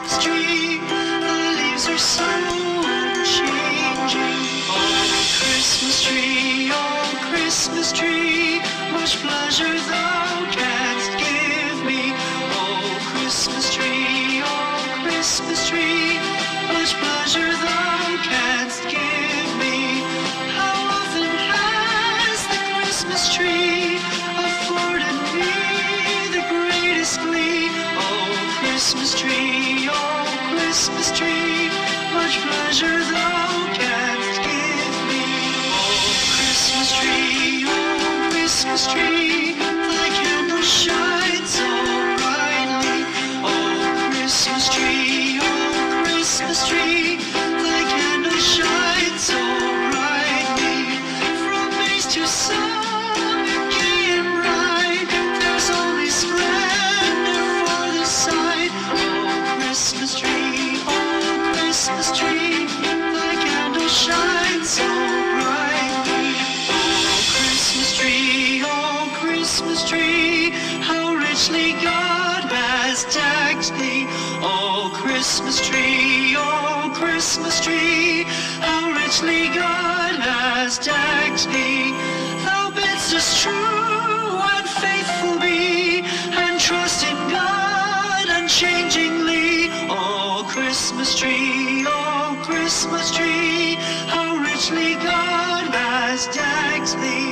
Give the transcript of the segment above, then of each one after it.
Christmas tree, the leaves are so unchanging. Oh Christmas tree, much pleasure thou canst give me. Oh Christmas tree, much pleasure thou canst give me. How often has the Christmas tree afforded me the greatest glee? Oh Christmas tree, much pleasure thou canst give me. Oh Christmas tree, thy candle shines so brightly. Oh Christmas tree, thy candle shines so brightly. From base to summit, gay and bright, there's only splendor for the sight. Oh Christmas tree, thy candle shines so brightly. Oh Christmas tree, how richly God has decked thee. Oh Christmas tree, how richly God has decked thee. Thou bidst us true and faithful be, and trust in God unchangingly. Oh Christmas tree, how richly God has decked thee.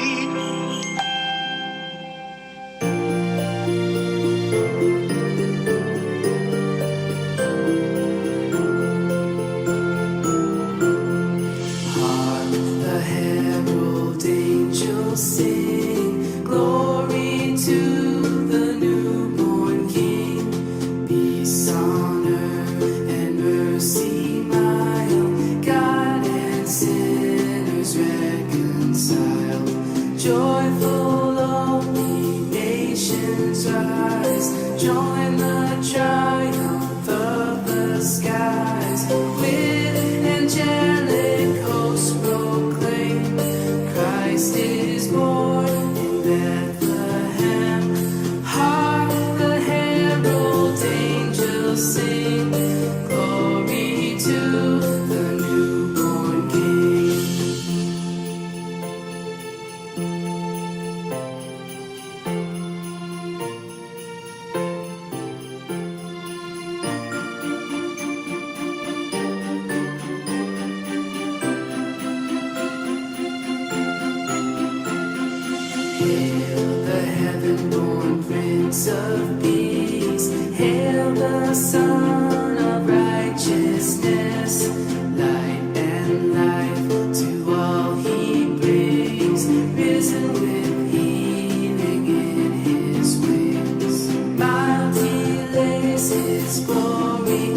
Sing glory to the newborn King. Peace on earth and mercy mild, God and sinners reconciled. Joyful all ye nations rise, join the triumph of the skies. With angelic hosts proclaim, Christ is born in Bethlehem. Hark the herald angels sing, glory to the newborn King. Hail the heaven-born Prince of Peace, hail the Son of Righteousness. Light and life to all he brings, risen with healing in his wings. Mild he lays his glory